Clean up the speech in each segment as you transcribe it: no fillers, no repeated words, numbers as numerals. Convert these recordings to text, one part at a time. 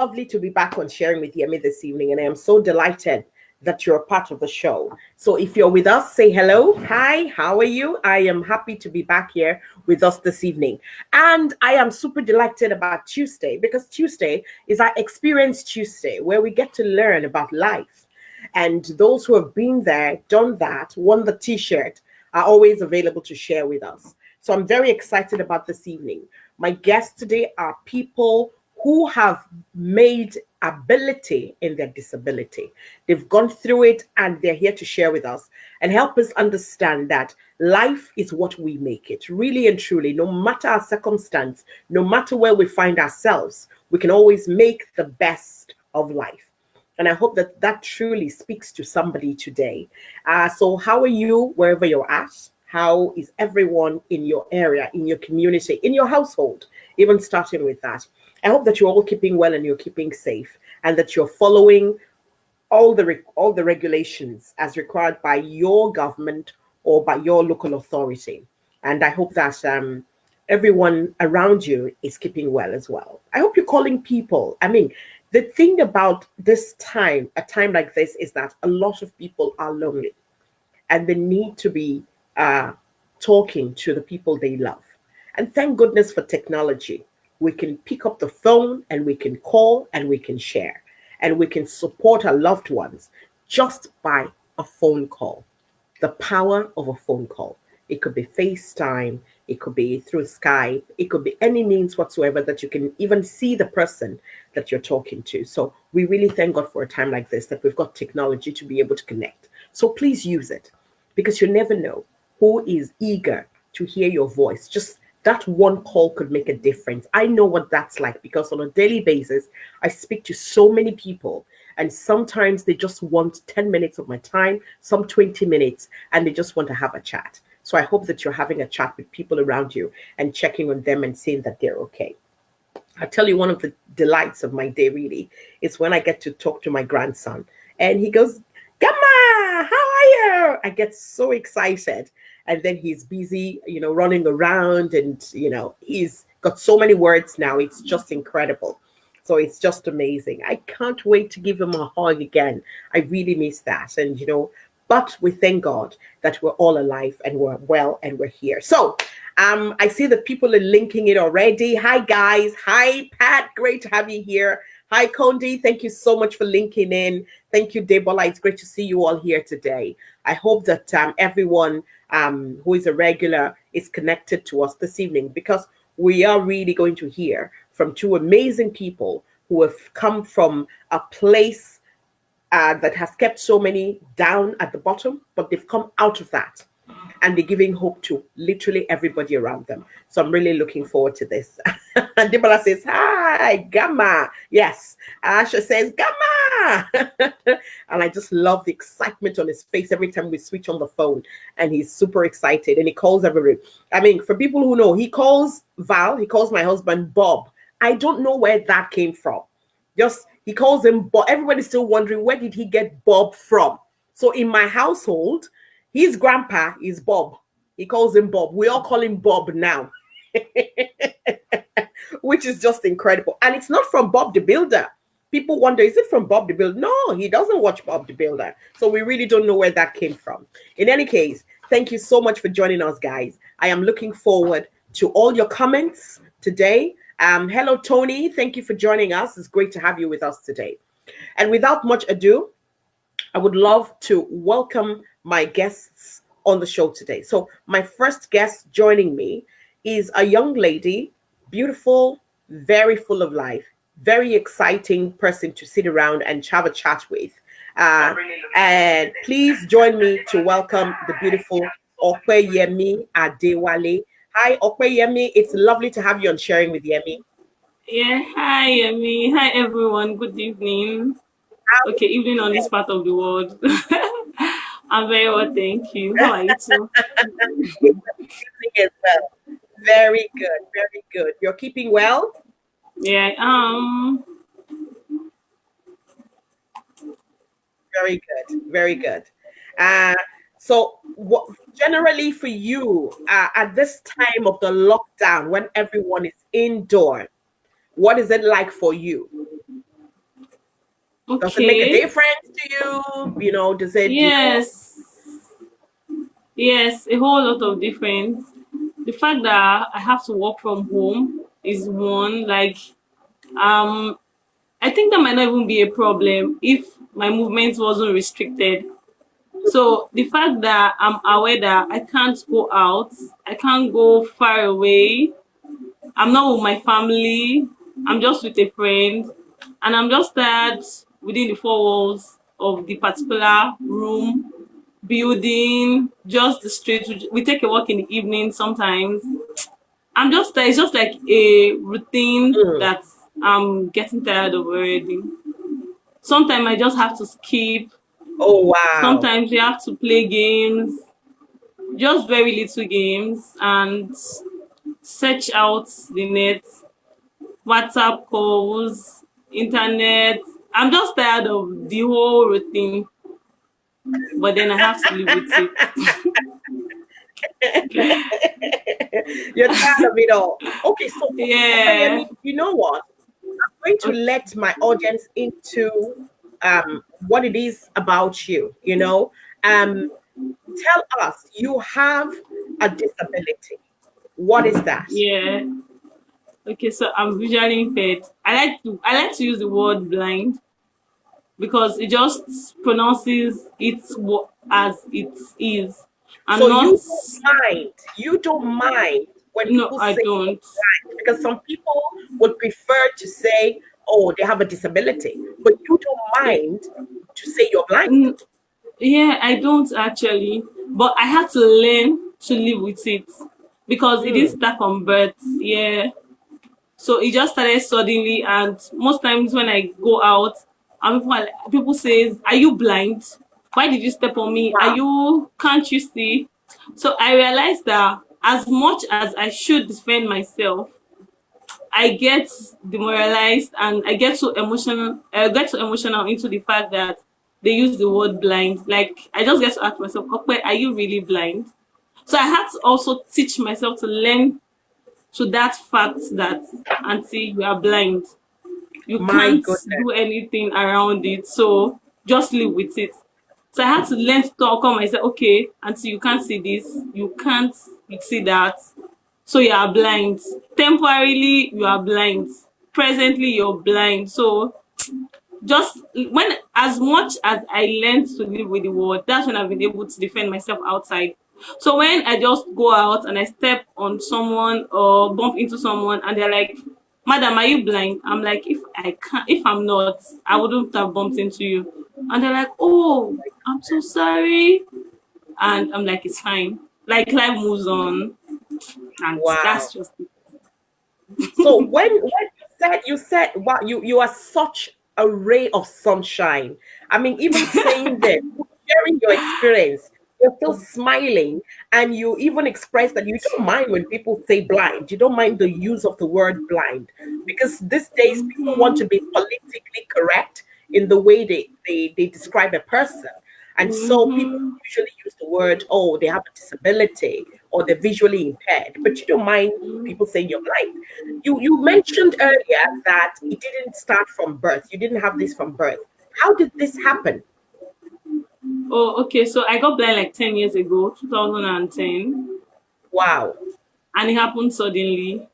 Lovely to be back on Sharing with Yemi this evening, and I am so delighted that you're a part of the show. So if you're with us, say hello. Hi, how are you? I am happy to be back here with us this evening. And I am super delighted about Tuesday because Tuesday is our Experience Tuesday, where we get to learn about life. And those who have been there, done that, won the t-shirt, are always available to share with us. So I'm very excited about this evening. My guests today are people who have made ability in their disability. They've gone through it and they're here to share with us and help us understand that life is what we make it. Really and truly, no matter our circumstance, no matter where we find ourselves, we can always make the best of life. And I hope that that truly speaks to somebody today. So how are you wherever you're at? How is everyone in your area, in your community, in your household? Even starting with that. I hope that you're all keeping well and you're keeping safe and that you're following all the regulations as required by your government or by your local authority. And I hope that everyone around you is keeping well as well. I hope you're calling people. I mean, the thing about this time, a time like this, is that a lot of people are lonely and they need to be talking to the people they love. And thank goodness for technology. We can pick up the phone and we can call and we can share and we can support our loved ones just by a phone call. The power of a phone call. It could be FaceTime, it could be through Skype, it could be any means whatsoever that you can even see the person that you're talking to. So we really thank God for a time like this, that we've got technology to be able to connect. So please use it because you never know who is eager to hear your voice. Just that one call could make a difference. I know what that's like because on a daily basis, I speak to so many people and sometimes they just want 10 minutes of my time, some 20 minutes, and they just want to have a chat. So I hope that you're having a chat with people around you and checking on them and seeing that they're okay. I tell you, one of the delights of my day really is when I get to talk to my grandson and he goes, "Gamma, how are you?" I get so excited. And then he's busy, running around and, he's got so many words now. It's just incredible. So it's just amazing. I can't wait to give him a hug again. I really miss that. And, but we thank God that we're all alive and we're well and we're here. So I see that people are linking it already. Hi, guys. Hi, Pat. Great to have you here. Hi, Kondi. Thank you so much for linking in. Thank you, Debola. It's great to see you all here today. I hope that everyone who is a regular is connected to us this evening because we are really going to hear from two amazing people who have come from a place that has kept so many down at the bottom, but they've come out of that and they're giving hope to literally everybody around them. So I'm really looking forward to this. And Debola says, "Hi, Gamma." Yes. Asha says, "Gamma." And I just love the excitement on his face every time we switch on the phone. And he's super excited and he calls everybody. I mean, for people who know, he calls Val, he calls my husband Bob. I don't know where that came from. He calls him Bob. Everybody's still wondering, where did he get Bob from? So in my household, his grandpa is Bob. He calls him Bob. We all call him Bob now, which is just incredible. And it's not from Bob the Builder. People wonder, is it from Bob the Builder? No, he doesn't watch Bob the Builder. So we really don't know where that came from. In any case, thank you so much for joining us, guys. I am looking forward to all your comments today. Hello, Tony. Thank you for joining us. It's great to have you with us today. And without much ado, I would love to welcome my guests on the show today. So my first guest joining me is a young lady, beautiful, very full of life, very exciting person to sit around and have a chat with. And please join me to welcome the beautiful Opeyemi Adewale. Hi, Opeyemi. It's lovely to have you on Sharing with Yemi. Yeah, hi, Yemi. Hi, everyone. Good evening. Okay, evening on this part of the world. I'm very well, thank you. How are you too? As well. Very good, very good. You're keeping well? Yeah, Very good, very good. So what generally for you at this time of the lockdown when everyone is indoor, what is it like for you? Does it make a Okay. difference to you? You know, does it, Yes. Yes, a whole lot of difference. The fact that I have to work from home is one. Like, um, I think that might not even be a problem if my movement wasn't restricted. So the fact that I'm aware that I can't go out, I can't go far away, I'm not with my family, I'm just with a friend, and I'm just tired within the four walls of the particular room, building, just the street. We take a walk in the evening sometimes. I'm just It's just like a routine mm, that I'm getting tired of already. Sometimes I just have to skip. oh, wow. Sometimes we have to play games, just very little games, and search out the net, WhatsApp calls, internet. I'm just tired of the whole routine, but then I have to live with it. You're tired of it all. Okay, so Yeah. Opeyemi, you know what? I'm going to Okay. let my audience into what it is about you. Tell us, you have a disability. What is that? Yeah. Okay, so I'm visually impaired. I like to use the word blind because it just pronounces it as it is, So and not. you don't mind when No, people I say you're don't. blind, because some people would prefer to say, oh, they have a disability, but you don't Yeah. mind to say you're blind. Yeah, I don't actually, but I had to learn to live with it because it didn't Hmm. start from birth. Yeah, so it just started suddenly, and most times when I go out, and people says, "Are you blind? Why did you step on me? Are Wow. you? Can't you see?" So I realized that as much as I should defend myself, I get demoralized and I get so emotional. I get so emotional into the fact that they use the word blind. Like I just get to ask myself, "Okay, are you really blind?" So I had to also teach myself to learn to that fact that, auntie, you are blind. You My can't goodness. do anything around it. So just live with it. So I had to learn to talk on myself. Okay, auntie, you can't see this. You can't see that. So you are blind. Temporarily, you are blind. Presently, you're blind. So just when, as much as I learned to live with the world, that's when I've been able to defend myself outside. So when I just go out and I step on someone or bump into someone and they're like, "Madam, are you blind?" I'm like, if I'm not, I wouldn't have bumped into you. And they're like, "Oh, I'm so sorry." And I'm like, "It's fine." Like life moves on, and Wow. that's just it. So when you said wow, you are such a ray of sunshine. I mean, even saying that, sharing your experience, you're still smiling, and you even express that you don't mind when people say blind. You don't mind the use of the word blind, because these days people want to be politically correct in the way they describe a person. And so people Mm-hmm. usually use the word, oh, they have a disability or they're visually impaired, but you don't mind people saying you're blind. You mentioned earlier that it didn't start from birth. You didn't have this from birth. How did this happen? Oh, okay. So I got blind like 10 years ago, 2010, Wow. and it happened suddenly.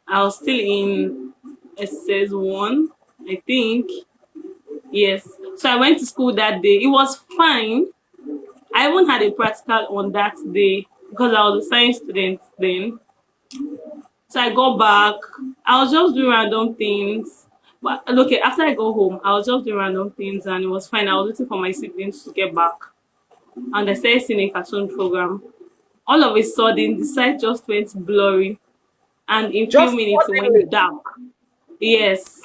I was still in SS1, I think. Yes. So I went to school that day. It was fine. I even had a practical on that day because I was a science student then. So I got back. I was just doing random things. But okay, after I got home, I was just doing random things and it was fine. I was waiting for my siblings to get back. And I started seeing a cartoon program. All of a sudden, the site just went blurry. And in few Just minutes, it suddenly. went dark. Yes.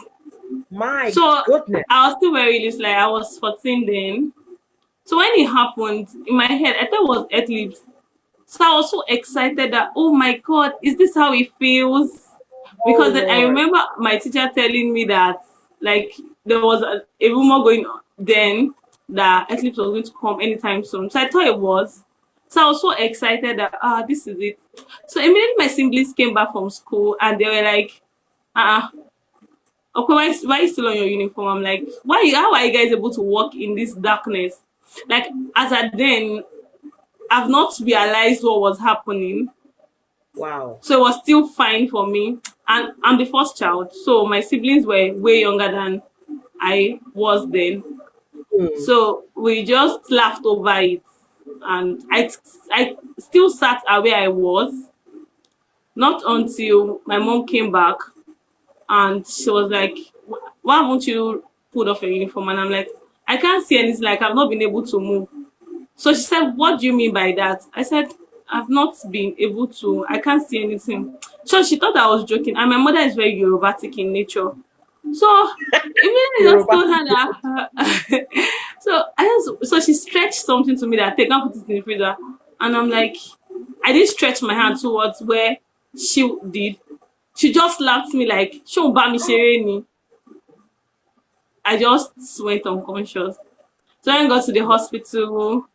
My So goodness. I was still very little, like I was 14 then. So when it happened, in my head, I thought it was eclipse. So I was so excited that, oh my God, is this how it feels? Oh Because then I Lord. remember my teacher telling me that, like, there was a rumor going on then that eclipse was going to come anytime soon. So I thought it was. So I was so excited that, this is it. So immediately my siblings came back from school and they were like, uh-uh, okay, why are you still on your uniform? I'm like, how are you guys able to walk in this darkness? Like, as at then, I've not realized what was happening. Wow. So it was still fine for me. And I'm the first child. So my siblings were way younger than I was then. So we just laughed over it. And I still sat where I was. Not until my mom came back and she was like, why won't you put off your uniform? And I'm like, I can't see anything, like I've not been able to move. So she said, what do you mean by that? I said, I've not been able to, I can't see anything. So she thought I was joking. And my mother is very Yorubatic in nature. So immediately I just told her that. So she stretched something to me that I can't put it in the freezer. And I'm like, I didn't stretch my hand towards where she did. She just slapped me like, I just went unconscious. So when I got to the hospital,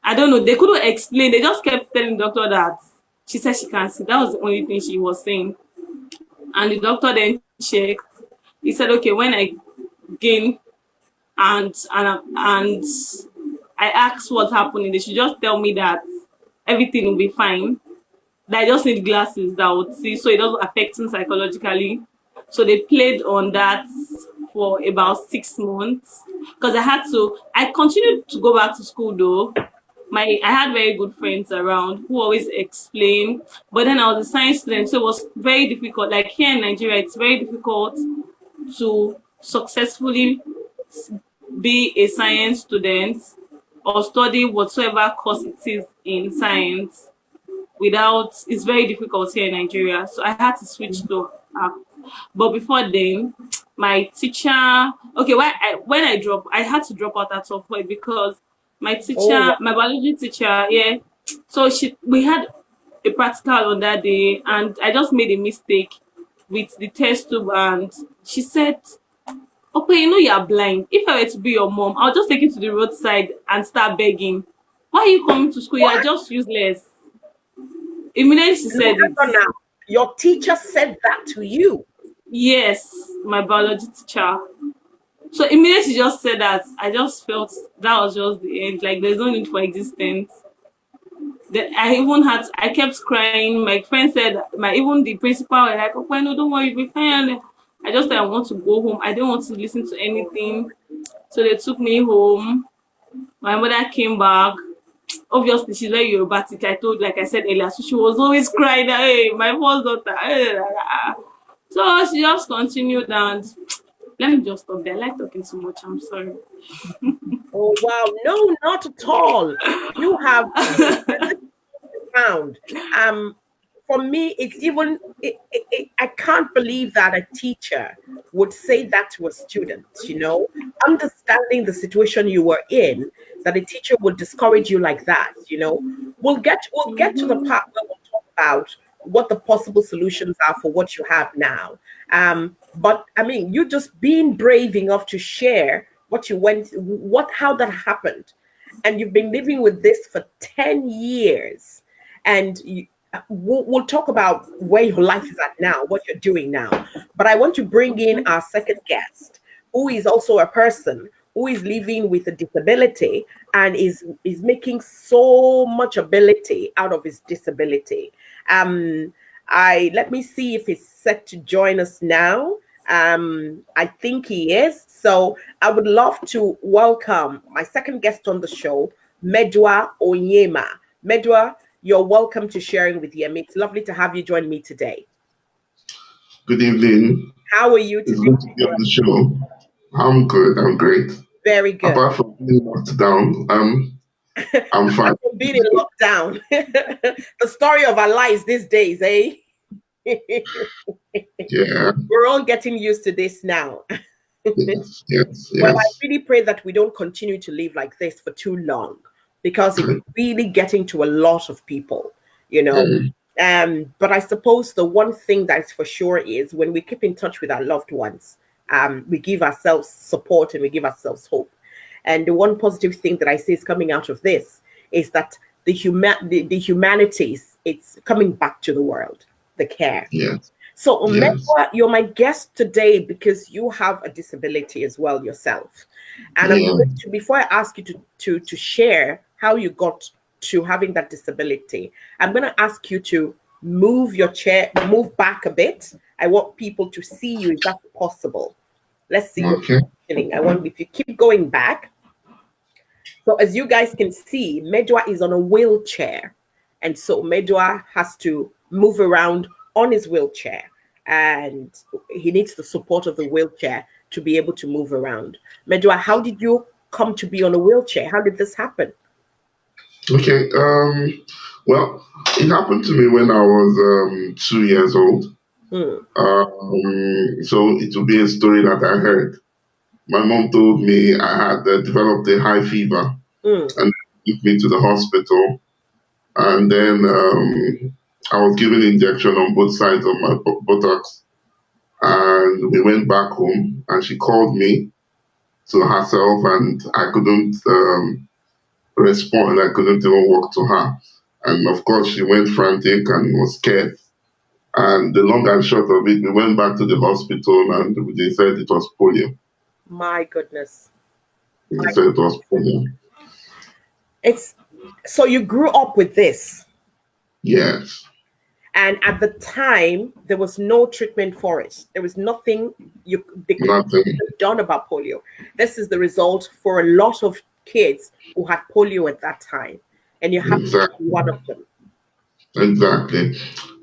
I don't know, they couldn't explain. They just kept telling the doctor that she said she can't see. That was the only thing she was saying. And the doctor then checked. He said, okay, when I gain and I asked what's happening, they should just tell me that everything will be fine. That I just need glasses that would see, so it doesn't affect me psychologically. So they played on that for about 6 months because I continued to go back to school though. I had very good friends around who always explain, but then I was a science student, so it was very difficult. Like here in Nigeria, it's very difficult to successfully be a science student or study whatsoever course it is in science it's very difficult here in Nigeria. So I had to switch to art. But before then, my teacher, okay, when I dropped, I had to drop out at some point because my teacher, my biology teacher, yeah. So we had a practical on that day and I just made a mistake with the test tube and she said, okay, you know you're blind. If I were to be your mom, I'll just take you to the roadside and start begging. Why are you coming to school? You're just useless. Immediately she said it. Now, your teacher said that to you? Yes, my biology teacher. So immediately she just said that. I just felt that was just the end. Like there's no need for existence. Then I kept crying. My friend said, even the principal were like, oh, no, don't worry, you'll be fine. I just said I want to go home. I didn't want to listen to anything. So they took me home. My mother came back. Obviously, she's very Yorubatic. Like I said earlier, so she was always crying, hey, my first daughter. So she just continued and let me just stop there. I like talking too much. I'm sorry. Oh, wow. No, not at all. You have found. For me, it's even, I can't believe that a teacher would say that to a student, understanding the situation you were in, that a teacher would discourage you like that, We'll get to the part where we'll talk about what the possible solutions are for what you have now. But I mean, you just being brave enough to share what you how that happened. And you've been living with this for 10 years. And we'll talk about where your life is at now, what you're doing now. But I want to bring in our second guest, who is also a person who is living with a disability and is making so much ability out of his disability. Let me see if he's set to join us now. I think he is. So I would love to welcome my second guest on the show, Medua Onyema. Medua, you're welcome to sharing with Yemi. It's lovely to have you join me today. Good evening. How are you today? It's good to be on the show. I'm good. I'm great. Very good. Apart from being locked down, I'm fine. Being in lockdown. The story of our lives these days, eh? Yeah. We're all getting used to this now. Yes. Well, I really pray that we don't continue to live like this for too long, because it's really getting to a lot of people, But I suppose the one thing that's for sure is when we keep in touch with our loved ones, we give ourselves support and we give ourselves hope. And the one positive thing that I see is coming out of this is that the humanities, it's coming back to the world, the care. Yes. So, Yes. Omega, you're my guest today because you have a disability as well yourself. And I'm Yeah. going to, before I ask you to share how you got to having that disability, I'm going to ask you to move your chair, move back a bit. I want people to see you if that's possible. Let's see your Okay. positioning. I want, if you keep going back. So as you guys can see, Medua is on a wheelchair. And so Medua has to move around on his wheelchair. And he needs the support of the wheelchair to be able to move around. Medua, how did you come to be on a wheelchair? How did this happen? Okay. Well, it happened to me when I was 2 years old. Hmm. So it will be a story that I heard. My mom told me I had developed a high fever Hmm. and took me to the hospital. And then I was given injection on both sides of my buttocks. And we went back home, and she called me to herself, and I couldn't respond. I couldn't even walk to her. And of course, she went frantic and was scared. And the long and short of it, we went back to the hospital, and they said it was polio. My goodness. They said it was polio. It's so you grew up with this. Yes. And at the time, there was no treatment for it. There was nothing they could Nothing. have done about polio. This is the result for a lot of kids who had polio at that time. And you have to be one of them. Exactly.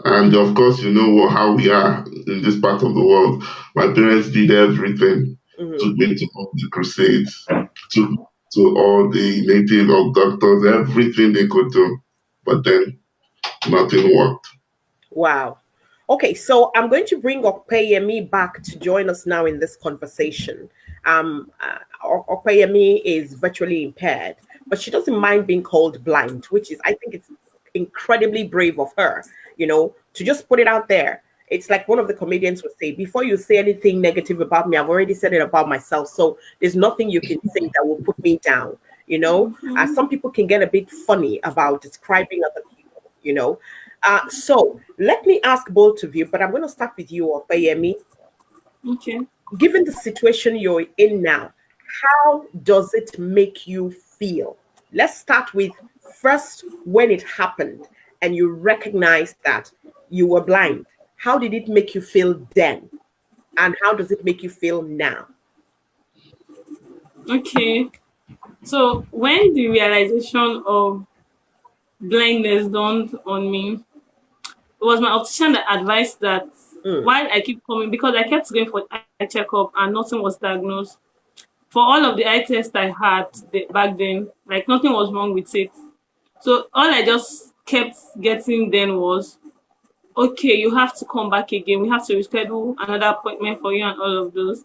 And of course, you know how we are in this part of the world. My parents did everything. Mhm. Took me to all the crusades, to all the native doctors, everything they could do. But then nothing worked. Wow. Okay, so I'm going to bring Opeyemi back to join us now in this conversation. Opeyemi is virtually impaired, but she doesn't mind being called blind, which is, I think it's incredibly brave of her, to just put it out there. It's like one of the comedians would say, before you say anything negative about me, I've already said it about myself. So there's nothing you can say that will put me down. Some people can get a bit funny about describing other people. So let me ask both of you, but I'm going to start with you, Opeyemi. Okay. Given the situation you're in now, how does it make you feel? Let's start with first when it happened and you recognized that you were blind. How did it make you feel then? And how does it make you feel now? Okay. So when the realization of blindness dawned on me, it was my optician that advised that Mm. while I keep coming, because I kept going for eye checkup and nothing was diagnosed. For all of the eye tests I had back then, like nothing was wrong with it. So all I just kept getting then was, okay, you have to come back again. We have to reschedule another appointment for you and all of those.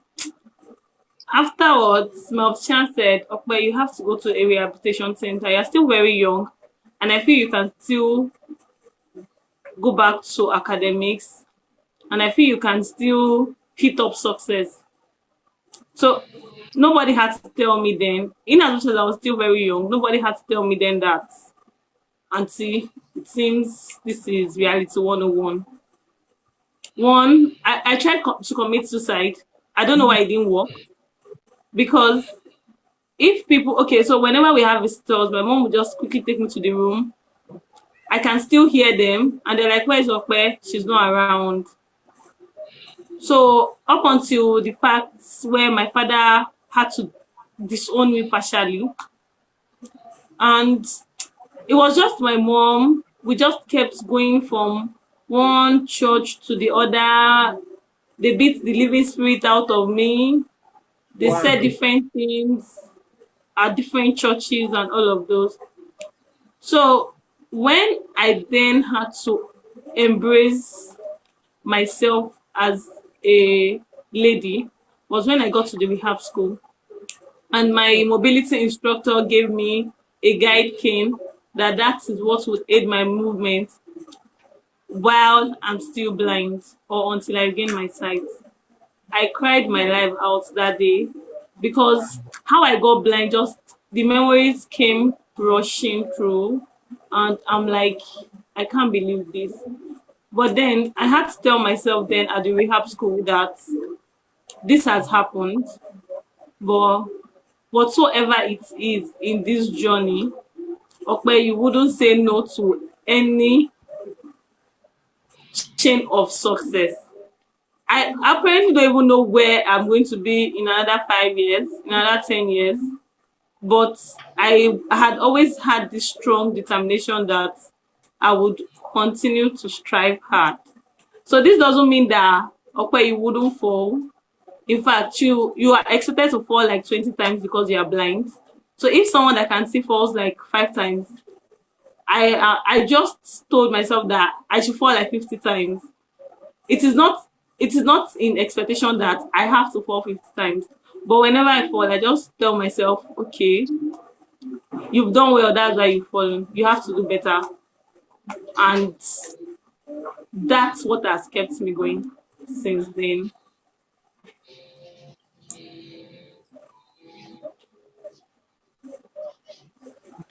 Afterwards, my optician said, okay, you have to go to a rehabilitation center. You're still very young, and I feel you can still go back to academics, and I feel you can still hit up success. So nobody had to tell me then, in as much as I was still very young, nobody had to tell me then that, Auntie, it seems this is reality 101. One, I tried to commit suicide. I don't know why it didn't work. Because if people, okay, so whenever we have visitors, my mom would just quickly take me to the room. I can still hear them, and they're like, where's Ope? She's not around. So up until the fact where my father had to disown me partially, and it was just my mom. We just kept going from one church to the other. They beat the living spirit out of me. They Wow. said different things at different churches and all of those. So when I then had to embrace myself as a lady was when I got to the rehab school. And my mobility instructor gave me a guide cane that is what would aid my movement while I'm still blind or until I regain my sight. I cried my life out that day because how I got blind, just the memories came rushing through, and I'm like, I can't believe this. But then I had to tell myself then at the rehab school that this has happened, but whatsoever it is in this journey, okay, you wouldn't say no to any chain of success. I apparently don't even know where I'm going to be in another 5 years, in another 10 years. But I had always had this strong determination that I would continue to strive hard. So this doesn't mean that, okay, you wouldn't fall. In fact, you are expected to fall like 20 times because you are blind. So if someone that can see falls like 5 times, I just told myself that I should fall like 50 times. It is not in expectation that I have to fall 50 times. But whenever I fall, I just tell myself, okay, you've done well, that's why you've fallen. You have to do better. And that's what has kept me going since then.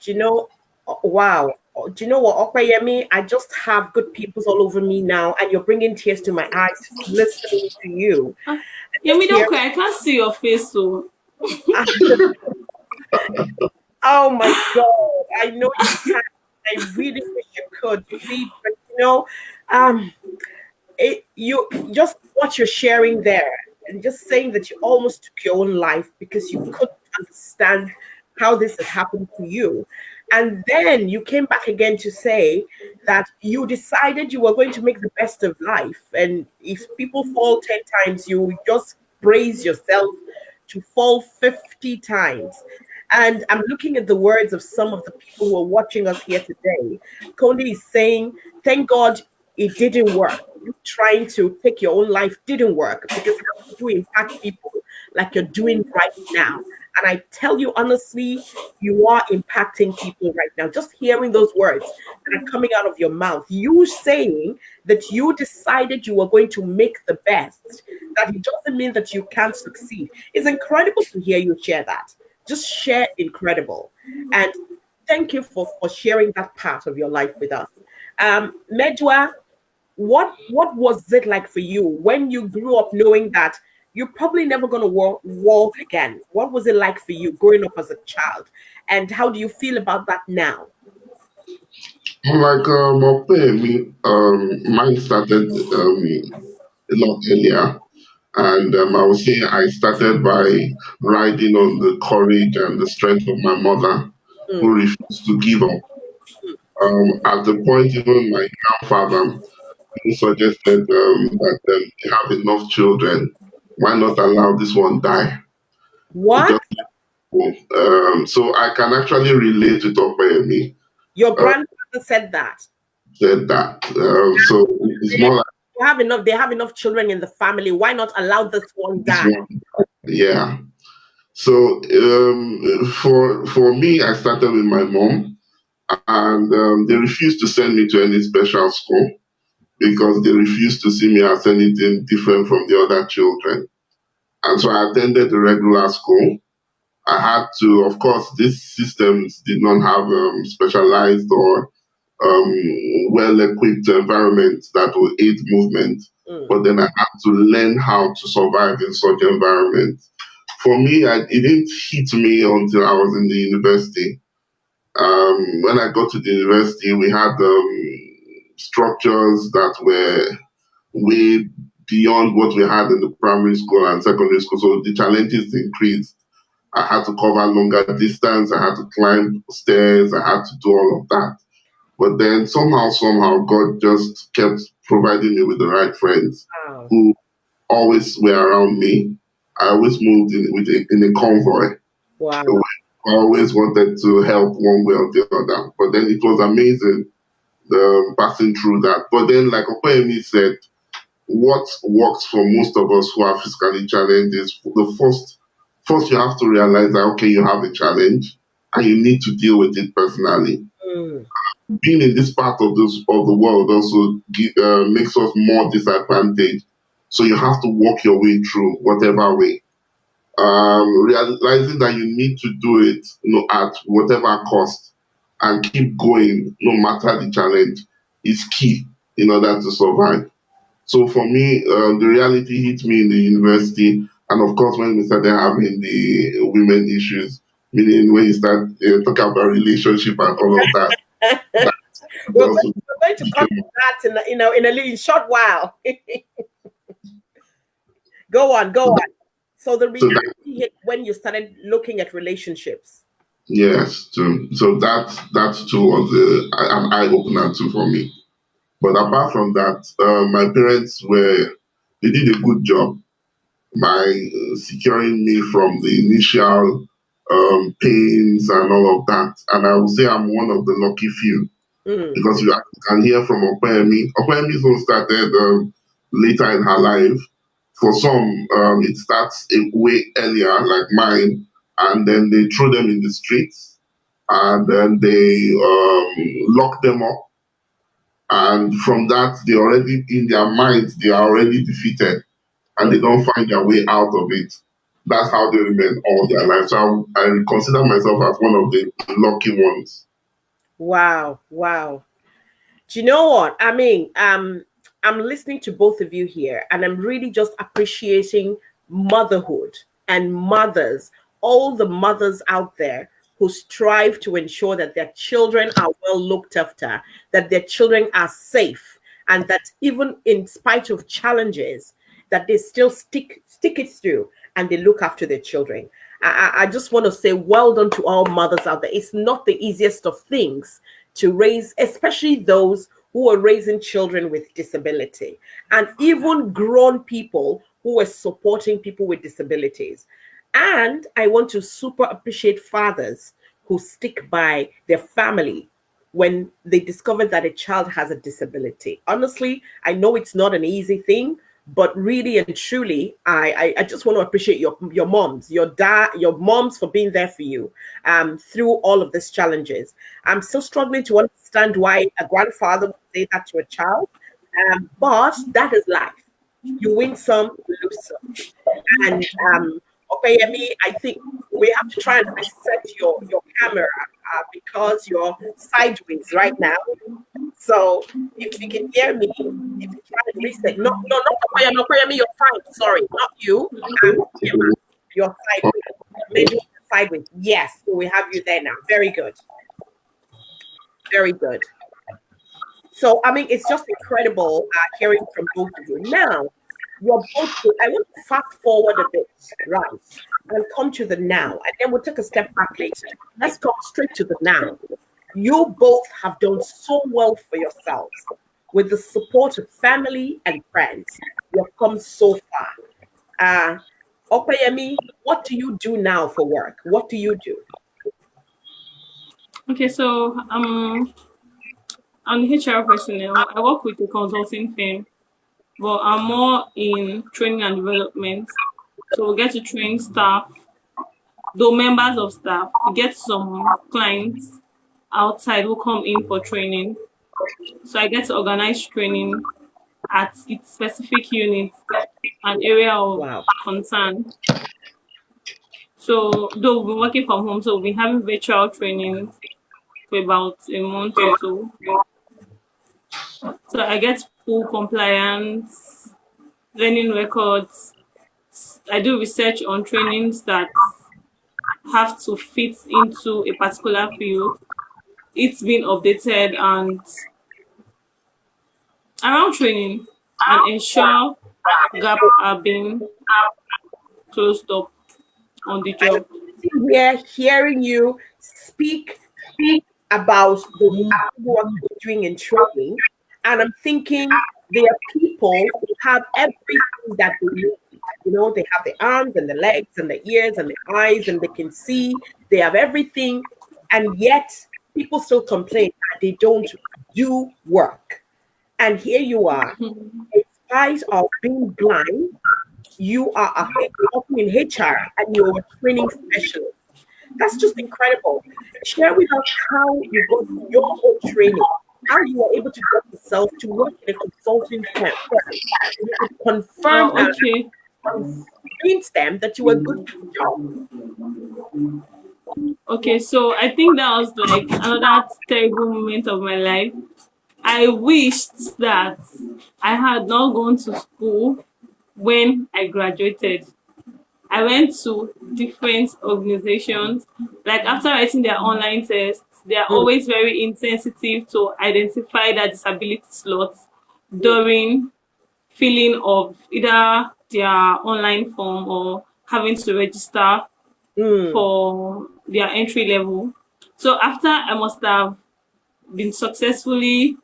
Do you know? Wow. Do you know what, Opeyemi? I just have good peoples all over me now, and you're bringing tears to my eyes just listening to you. Yemi, don't Here. cry. I can't see your face, so. Oh my God. I know you can. I really wish you could. You see, but um, you just what you're sharing there, and just saying that you almost took your own life because you couldn't understand how this had happened to you. And then you came back again to say that you decided you were going to make the best of life. And if people fall 10 times, you just brace yourself to fall 50 times. And I'm looking at the words of some of the people who are watching us here today. Kondi is saying, thank God it didn't work. You trying to take your own life didn't work, because how do you impact people like you're doing right now? And I tell you honestly, you are impacting people right now. Just hearing those words that are coming out of your mouth, you saying that you decided you were going to make the best, that it doesn't mean that you can't succeed. It's incredible to hear you share that. Just share incredible. And thank you for sharing that part of your life with us. Medua, what was it like for you when you grew up knowing that you're probably never going to walk again? What was it like for you growing up as a child? And how do you feel about that now? Like Opeyemi, mine started a lot earlier. And I would say I started by riding on the courage and the strength of my mother, Mm. who refused to give up. At the point, even my grandfather he suggested that they have enough children. Why not allow this one die? We What? just so I can actually relate with Opeyemi Your uh, grandfather said that? said that. So it's more like They have enough children in the family. Why not allow this one this die? one. Yeah. So for me, I started with my mom, and they refused to send me to any special school because they refused to see me as anything different from the other children. And so I attended the regular school. I had to, of course, these systems did not have specialized or well equipped environments that will aid movement. Mm. But then I had to learn how to survive in such environments. For me, it didn't hit me until I was in the university. When I got to the university, we had structures that were way beyond what we had in the primary school and secondary school. So the challenges increased. I had to cover longer distance. I had to climb stairs. I had to do all of that. But then somehow, God just kept providing me with the right friends Wow. who always were around me. I always moved in a convoy. Wow. So I always wanted to help one way or the other. But then it was amazing passing through that. But then, like Opeyemi said, what works for most of us who are physically challenged is first you have to realize that okay, you have a challenge and you need to deal with it personally. Mm. Being in this part of the world also makes us more disadvantaged. So you have to walk your way through whatever way. Realizing that you need to do it, at whatever cost, and keep going no matter the challenge is key. in order to survive. So for me, the reality hit me in the university, and of course, when we started having the women issues, meaning when you start talking about relationship and all of that, that also We're going to come became. to that in in a little short while. Go on, go So on. So the so that reality hit when you started looking at relationships. yes, so that too was an eye opener too for me. But apart from that, my parents they did a good job by securing me from the initial pains and all of that. And I would say I'm one of the lucky few Mm. because you can hear from Opeyemi. Opeyemi's own started later in her life. For some, it starts a way earlier, like mine, and then they throw them in the streets, and then they lock them up. And from that, they already, in their minds, they are already defeated and they don't find their way out of it. That's how they remain all their life. So I consider myself as one of the lucky ones. Wow, wow. Do you know what? I mean, I'm listening to both of you here, and I'm really just appreciating motherhood and mothers, all the mothers out there who strive to ensure that their children are well looked after, that their children are safe, and that even in spite of challenges, that they still stick it through and they look after their children. I just want to say well done to all mothers out there. It's not the easiest of things to raise, especially those who are raising children with disability, and even grown people who are supporting people with disabilities. And I want to super appreciate fathers who stick by their family when they discover that a child has a disability. Honestly, I know it's not an easy thing, but really and truly, I just want to appreciate your moms, your dad, your moms for being there for you through all of these challenges. I'm still struggling to understand why a grandfather would say that to a child, but that is life. You win some, you lose some. And Opeyemi, I think we have to try and reset your camera because you're sideways right now. So if you can hear me, if you try and reset, no, no, not Opeyemi, Opeyemi, you're fine. Sorry, not you. Onyema, you're sideways. Maybe sideways. Yes, so we have you there now. Very good. Very good. So, I mean, it's just incredible hearing from both of you. Now, you're both, I want to fast forward a bit, right, and come to the now, and then we'll take a step back later. Let's come straight to the now. You both have done so well for yourselves. With the support of family and friends, you have come so far. Opeyemi, what do you do now for work? What do you do? Okay, so I'm the HR personnel. I work with a consulting firm, but I'm more in training and development. So we get to train staff, though members of staff. We get some clients outside who come in for training. So I get to organize training at its specific unit and area of Wow. concern. So though we've been working from home, so we've been having virtual training for about a month or so. So I get full compliance, learning records. I do research on trainings that have to fit into a particular field. It's been updated and around training and ensure gaps are being closed up on the I'm job. sitting here hearing you speak about the work you're doing in training, and I'm thinking there are people who have everything that they need. You know, they have the arms and the legs and the ears and the eyes, and they can see. They have everything, and yet people still complain that they don't do work. And here you are, in spite of being blind, you are working in HR and you're a training specialist. That's just incredible. Share with us how you got your own training, how you were able to get yourself to work in a consulting firm. You could confirm and Okay. convince them that you were good at the job. Okay, so I think that was like another terrible moment of my life. I wished that I had not gone to school when I graduated. I went to different organizations. Like after writing their online tests, they are Mm, always very insensitive to identify that disability slots during filling of either their online form or having to register mm, for their entry level. So after I must have been successfully,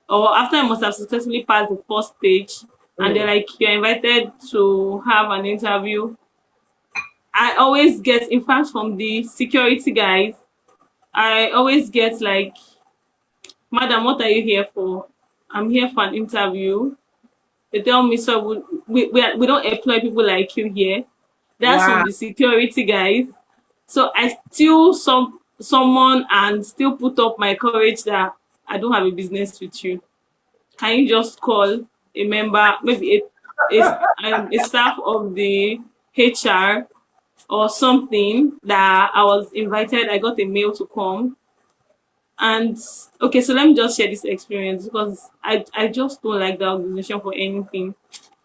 or after I must have successfully passed the first stage, and they're mm. like, you're invited to have an interview. I always get, in fact, from the security guys, I always get like, Madam, what are you here for? I'm here for an interview. They tell me, so we don't employ people like you here. That's from Wow. the security guys. So I still someone and still put up my courage that I don't have a business with you. Can you just call a member, maybe a staff of the HR or something, that I was invited. I got a mail to come. And okay, so let me just share this experience because I just don't like the organization for anything.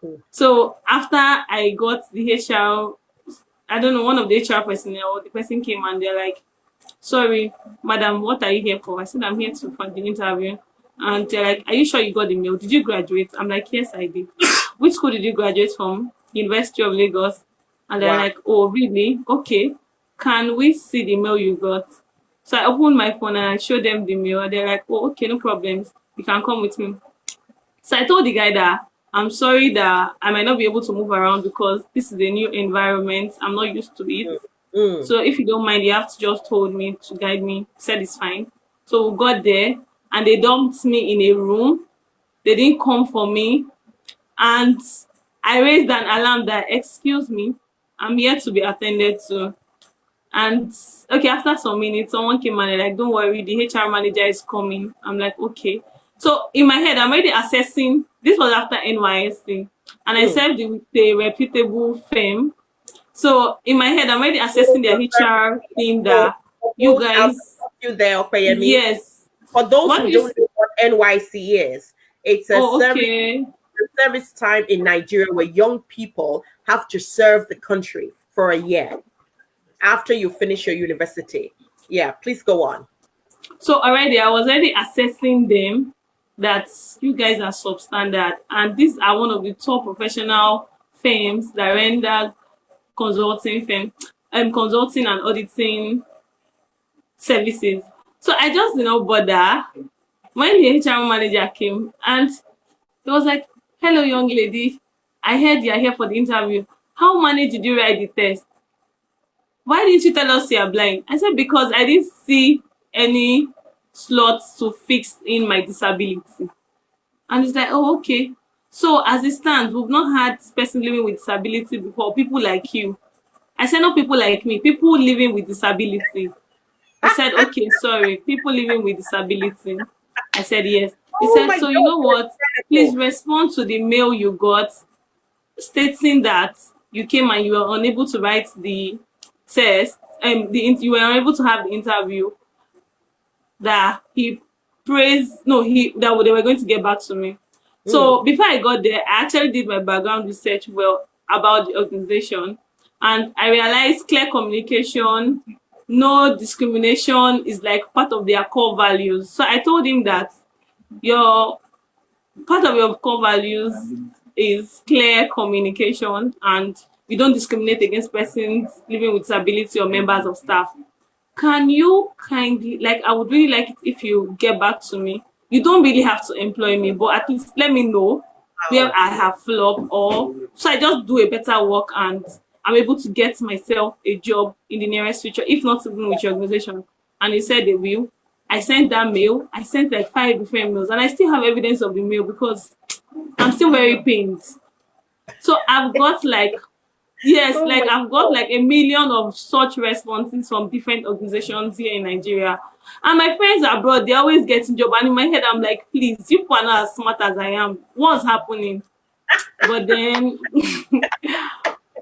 Mm. So after I got the HR, I don't know, one of the HR personnel, the person came and they're like, sorry, madam, what are you here for? I said, I'm here to for the interview. And they're like, are you sure you got the mail? Did you graduate? I'm like, yes, I did. Which school did you graduate from? University of Lagos. And they're Wow. like, oh, really? Okay. Can we see the mail you got? So I opened my phone and I showed them the mail. They're like, oh, okay, no problems. You can come with me. So I told the guy that I'm sorry that I might not be able to move around because this is a new environment. I'm not used to it. Mm, mm. So if you don't mind, you have to just hold me to guide me. He said it's fine. So we got there and they dumped me in a room. They didn't come for me. And I raised an alarm that, excuse me, I'm here to be attended to. And okay, after some minutes, someone came and they're like, don't worry, the HR manager is coming. I'm like, okay. So in my head, I'm already assessing. This was after NYSC. And I Mm. served with a reputable firm. So in my head, I'm already assessing their HR team So that for you those out guys, you there, Opeyemi, yes. for those What who is, don't know what NYC is, it's oh, okay. a service time in Nigeria where young people have to serve the country for a year after you finish your university. Yeah, please go on. So already, I was already assessing them that you guys are substandard. And these are one of the top professional firms that render consulting firm, consulting and auditing services. So I just did not bother when the HR manager came and he was like, hello, young lady. I heard you're here for the interview. How many did you write the test? Why didn't you tell us you're blind? I said, because I didn't see any slots to fix in my disability. And it's like, oh, okay. So as it stands, we've not had person living with disability before, people like you. I said, not people like me, people living with disability. He said, okay, sorry, people living with disability. I said, yes. He Oh said, my so you know God, what? Please incredible. respond to the mail you got stating that you came and you were unable to write the test, and you were unable to have the interview. That he praised, no, that they were going to get back to me. Mm, So before I got there, I actually did my background research well about the organization, and I realized clear communication, no discrimination is like part of their core values. So I told him that your part of your core values is clear communication and you don't discriminate against persons living with disability or members of staff. Can you kindly, like, I would really like it if you get back to me. You don't really have to employ me, but at least let me know where wow. I have flopped, or so I just do a better work and I'm able to get myself a job in the nearest future, if not even with your organization. And he said they will. I sent that mail. I sent like 5 different mails, and I still have evidence of the mail because I'm still very pained. So I've got like, yes, Oh like my I've got God. like a million of such responses from different organizations here in Nigeria. And my friends abroad, they always get job. And in my head, I'm like, please, you people are not as smart as I am. What's happening? But then,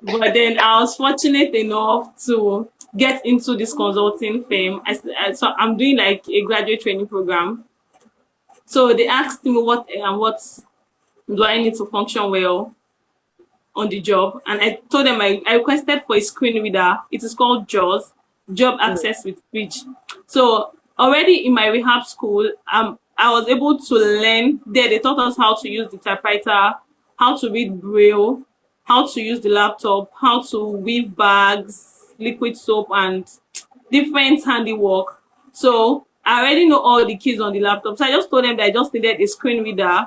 but then I was fortunate enough to get into this consulting firm. So I'm doing like a graduate training program. So they asked me what do I need to function well on the job, and I told them I requested for a screen reader. It is called JAWS, Job Access with Speech. So already in my rehab school, I was able to learn there. They taught us how to use the typewriter, how to read Braille, how to use the laptop, how to weave bags, liquid soap, and different handiwork. So I already know all the keys on the laptop. So I just told them that I just needed a screen reader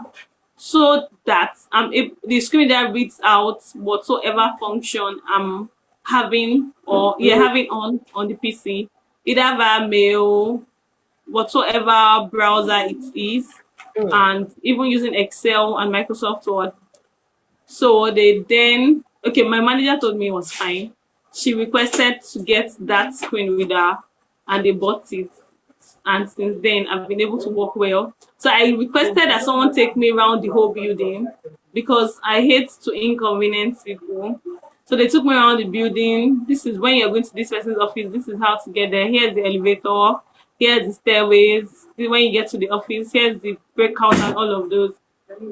so that the screen reader reads out whatsoever function I'm having or having on the PC, either via mail, whatsoever browser it is, and even using Excel and Microsoft Word. So they then, my manager told me it was fine. She requested to get that screen reader and they bought it. And since then, I've been able to work well. So I requested that someone take me around the whole building because I hate to inconvenience people. So they took me around the building. This is when you're going to this person's office. This is how to get there. Here's the elevator. Here's the stairways. When you get to the office, here's the breakout and all of those.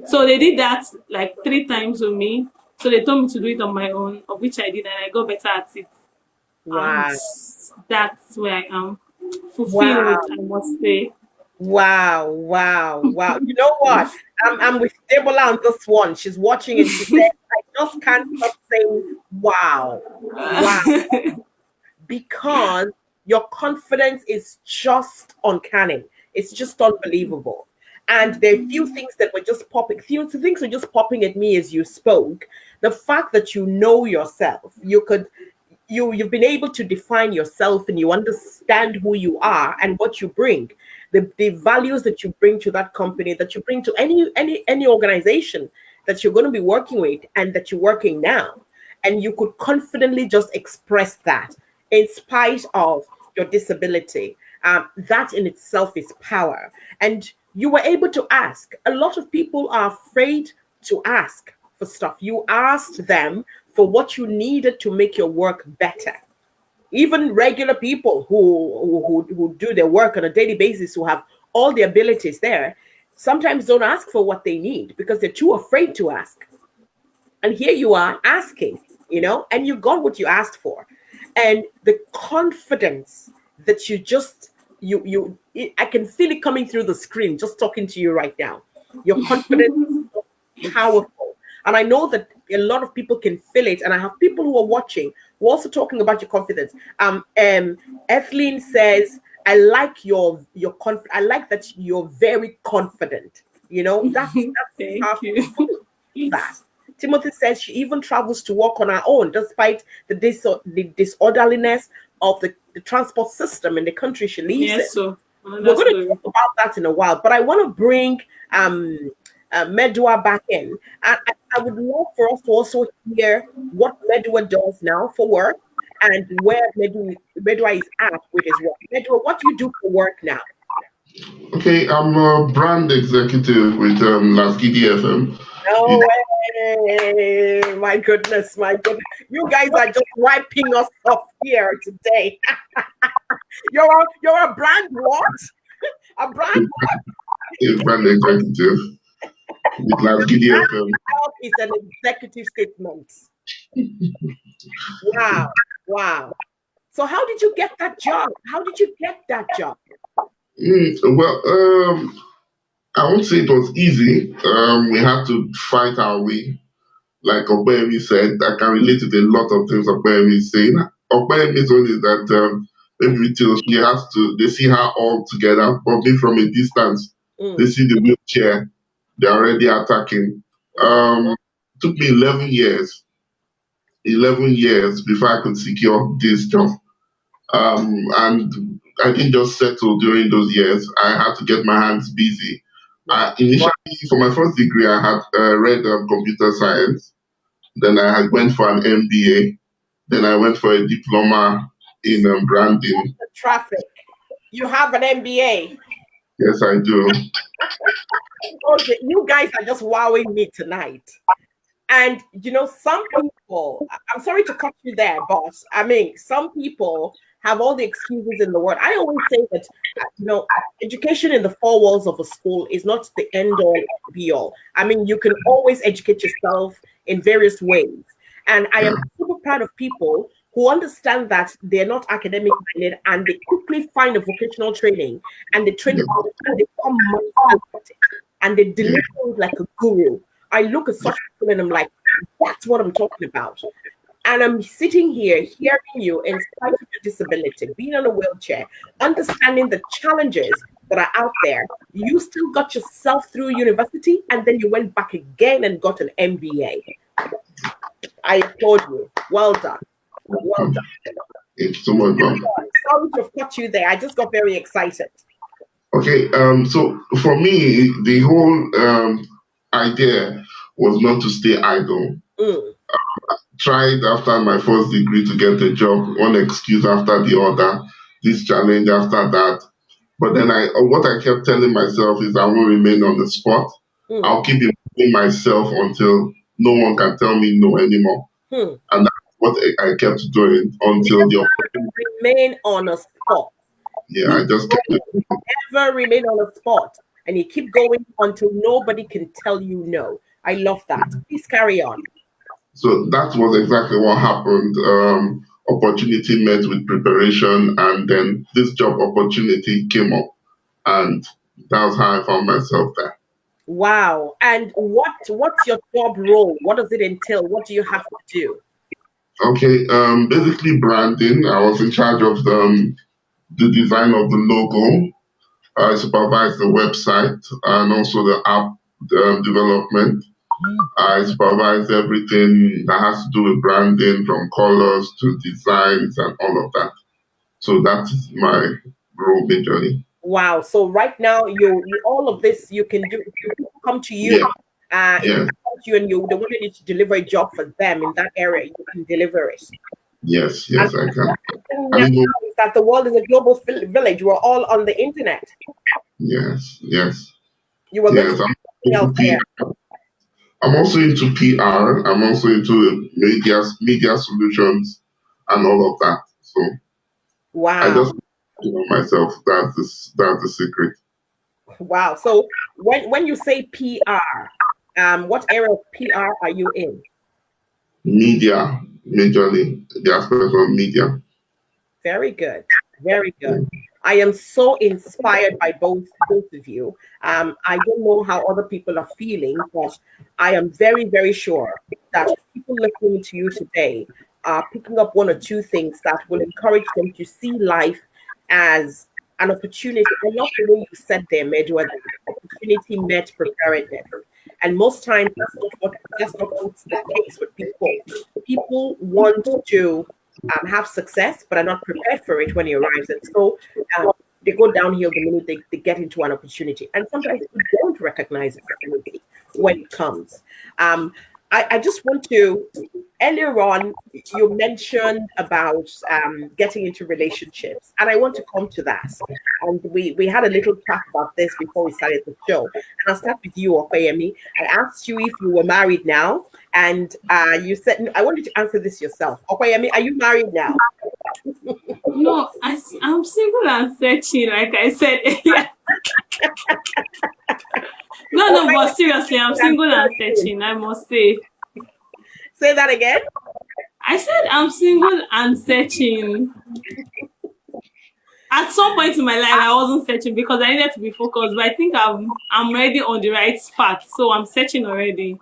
So they did that like 3 times with me. So they told me to do it on my own, of which I did, and I got better at it. Wow. And that's where I am. Fulfilled, Wow. I must say. Wow. You know what? I'm with Debola on this one. She's watching and she said, I just can't stop saying wow. Because your confidence is just uncanny. It's just unbelievable. And there are few things that were just popping. Few things were just popping at me as you spoke. The fact that you know yourself, you've been able to define yourself and you understand who you are and what you bring, the values that you bring to that company, that you bring to any organization that you're going to be working with and that you're working now. And you could confidently just express that in spite of your disability. That in itself is power. And you were able to ask. A lot of people are afraid to ask for stuff. You asked them for what you needed to make your work better. Even regular people who do their work on a daily basis, who have all the abilities there, sometimes don't ask for what they need because they're too afraid to ask. And here you are asking, and you got what you asked for. And the confidence that I can feel it coming through the screen just talking to you right now. Your confidence is powerful. And I know that a lot of people can feel it. And I have people who are watching who are also talking about your confidence. Ethelyn says, I like your confidence. I like that you're very confident. That's Thank you. That. Timothy says she even travels to work on her own despite the disorderliness of the transport system in the country she lives in. So we're going to talk about that in a while, but I want to bring Medua back in. I would love for us to also hear what Medua does now for work and where Medua is at with his work. Medua, what do you do for work now? Okay, I'm a brand executive with Lasgidi FM. No way! My goodness. You guys are just wiping us off here today. You're a brand what? A brand what? A brand executive with Lasgidi FM. It's an executive statement. Wow. So how did you get that job? Well, I won't say it was easy. We had to fight our way. Like Opeyemi said, I can relate to a lot of things Opeyemi is saying. Opeyemi's own is that maybe till they see her all together, but me from a distance, they see the wheelchair, they're already attacking. Took me 11 years before I could secure this job. And I didn't just settle during those years. I had to get my hands busy. Initially, for my first degree, I had read computer science. Then I went for an MBA. Then I went for a diploma in branding. Traffic. You have an MBA? Yes, I do. Okay, you guys are just wowing me tonight. And some people, I'm sorry to cut you there, boss. I mean, some people have all the excuses in the world. I always say that, education in the four walls of a school is not the end all be all. I mean, you can always educate yourself in various ways. And I am super proud of people who understand that they're not academic minded and they quickly find a vocational training and they train and they become and they deliver it like a guru. I look at such people and I'm like, that's what I'm talking about. And I'm sitting here hearing you in spite of your disability, being on a wheelchair, understanding the challenges that are out there. You still got yourself through university and then you went back again and got an MBA. I applaud you. Well done. Well done. It's so much fun. Sorry to have cut you there. I just got very excited. Okay, so for me, the whole idea was not to stay idle. Tried after my first degree to get a job, one excuse after the other, this challenge after that. But then what I kept telling myself is I will remain on the spot. I'll keep improving myself until no one can tell me no anymore. And that's what I kept doing until the opportunity. Remain on a spot. Yeah, I just kept never remain on a spot. And you keep going until nobody can tell you no. I love that. Please carry on. So that was exactly what happened. Opportunity met with preparation, and then this job opportunity came up, and that's how I found myself there. Wow! And what's your job role? What does it entail? What do you have to do? Okay, basically branding. I was in charge of the design of the logo. I supervised the website and also the app development. I supervise everything that has to do with branding, from colors to designs and all of that. So that is my role majorly. Wow. So right now, you all of this you can do. People come to you. If they come to you and they wanted you to deliver a job for them in that area, you can deliver it. Yes, I can. Is that the world is a global village. We're all on the internet. Yes. You were going to there. I'm also into PR. I'm also into media solutions and all of that. So wow. I just myself. That's the secret. Wow. So when you say PR, what area of PR are you in? Media, majorly the aspect of media. Very good. Very good. I am so inspired by both of you. I don't know how other people are feeling, but I am very, very sure that people listening to you today are picking up one or two things that will encourage them to see life as an opportunity. I love the way you said there, Medua, that opportunity met preparedness. And most times that's not what's the case with people. People want to have success, but are not prepared for it when it arrives. And so they go downhill the minute they get into an opportunity. And sometimes we don't recognize opportunity when it comes. I just want to, earlier on, you mentioned about getting into relationships, and I want to come to that. And we had a little chat about this before we started the show. And I'll start with you, Opeyemi. I asked you if you were married now, and you said, I want you to answer this yourself. Opeyemi, are you married now? No, I'm single and searching, like I said earlier. No, but seriously, I'm single and searching, I must say. Say that again? I said I'm single and searching. At some point in my life, I wasn't searching because I needed to be focused, but I think I'm already on the right path, so I'm searching already.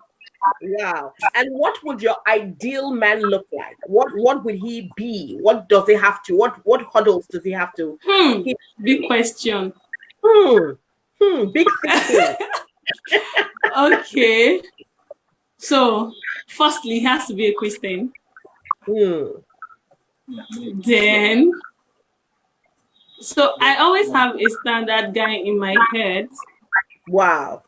Wow. And what would your ideal man look like? What would he be? What does he have to? What hurdles does he have to? Big question. Big question. Okay. So, firstly, he has to be a Christian. Then, so I always have a standard guy in my head. Wow.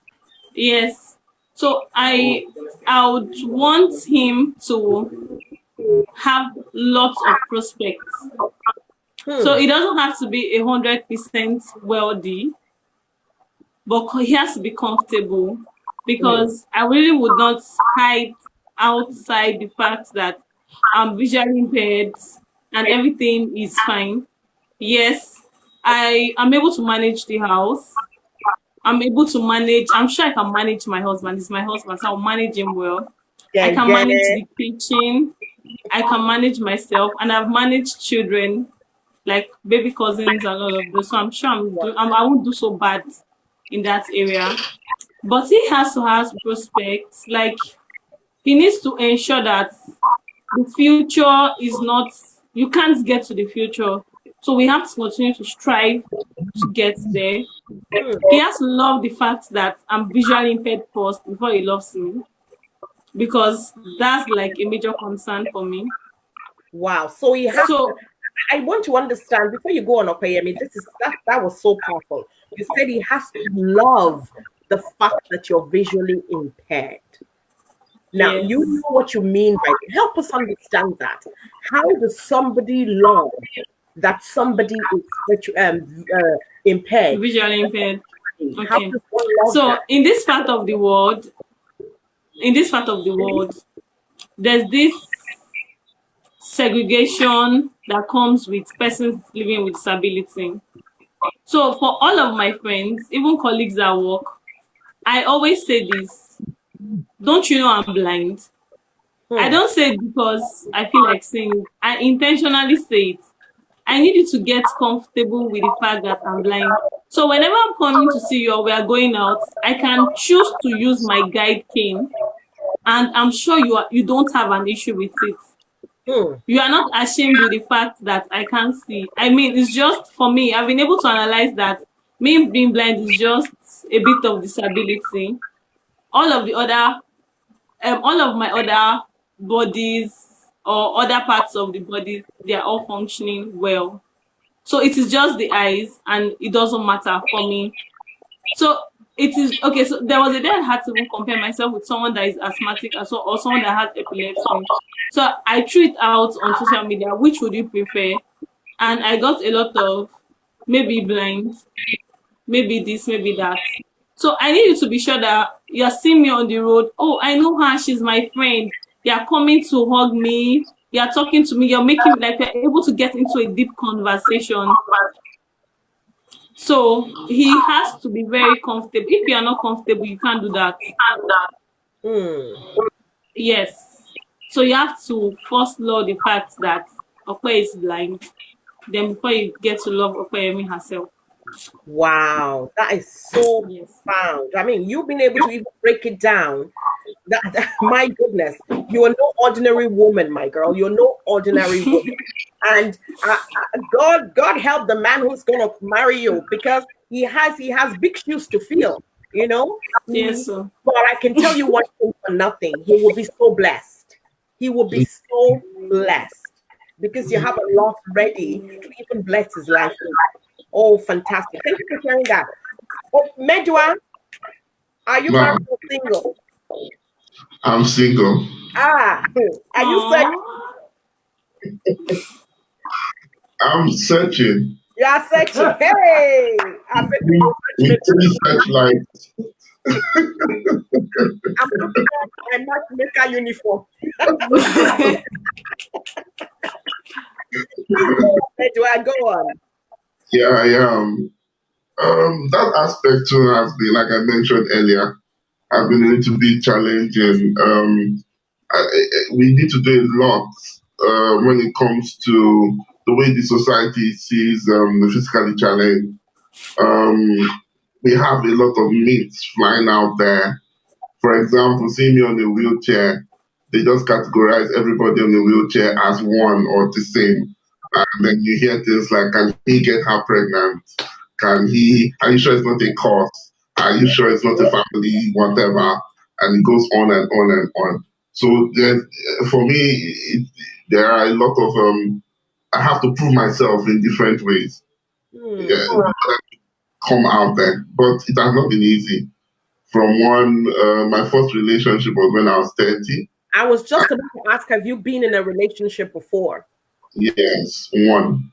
Yes. So I would want him to have lots of prospects. So it doesn't have to be 100% wealthy, but he has to be comfortable, because I really would not hide outside the fact that I'm visually impaired and everything is fine. Yes, I am able to manage the house. I'm able to manage. I'm sure I can manage my husband. He's my husband, so I'll manage him well. I can manage the kitchen. I can manage myself, and I've managed children, like baby cousins and all of those. So I'm sure I won't do so bad in that area. But he has to have prospects. Like, he needs to ensure that the future is not, you can't get to the future. So we have to continue to strive to get there. He has to love the fact that I'm visually impaired first before he loves me, because that's like a major concern for me. Wow. So he has I want to understand before you go on, Opeyemi, that was so powerful. You said he has to love the fact that you're visually impaired. Now, Yes. you know what you mean by it. Help us understand that. How does somebody love that somebody is impaired? Visually impaired. How Okay. does one love So that? in this part of the world, there's this segregation that comes with persons living with disability. So for all of my friends, even colleagues at work, I always say this: don't you know I'm blind? I don't say it because I feel like saying it. I intentionally say it. I need you to get comfortable with the fact that I'm blind. So whenever I'm coming to see you or we are going out, I can choose to use my guide cane, and I'm sure you don't have an issue with it. You are not ashamed with the fact that I can't see. I mean, it's just, for me, I've been able to analyze that me being blind is just a bit of disability. All of my other bodies or other parts of the body, they are all functioning well. So it is just the eyes, and it doesn't matter for me. So it is okay. So there was a day I had to even compare myself with someone that is asthmatic or someone that has epilepsy. So I threw it out on social media. Which would you prefer? And I got a lot of maybe blind, maybe this, maybe that. So I need you to be sure that you're seeing me on the road. Oh, I know her. She's my friend. You're coming to hug me. You're talking to me. You're making like you're able to get into a deep conversation. So he has to be very comfortable. If you are not comfortable, you can't do that. Yes. So you have to first love the fact that Ope is blind. Then before you get to love Opeyemi herself. Wow, that is so Yes. profound. I mean, you've been able to even break it down. My goodness, you are no ordinary woman, my girl. You're no ordinary woman. And God help the man who's going to marry you, because he has big shoes to fill, you know. Yes, sir. But I can tell you one thing for nothing: he will be so blessed. He will be so blessed because you have a lot ready to even bless his life with. Oh, fantastic. Thank you for sharing that. Oh, Medua, are you married or single? I'm single. Are you searching? I'm searching. You are searching. Hey, I'm With three searchlights. looking at my matchmaker uniform. Medua, go on. Yeah, I am. That aspect too has been, like I mentioned earlier, have been a little bit challenging. We need to do a lot when it comes to the way the society sees the physically challenged. We have a lot of myths flying out there. For example, seeing me on a wheelchair, they just categorize everybody on a wheelchair as one or the same. And then you hear things like, can he get her pregnant? Are you sure it's not a cause? Are you sure it's not a family, whatever? And it goes on and on and on. So for me, there are a lot of, I have to prove myself in different ways. Yeah, come out there. But it has not been easy. From my first relationship was when I was 30. I was just about to ask, have you been in a relationship before? Yes, one.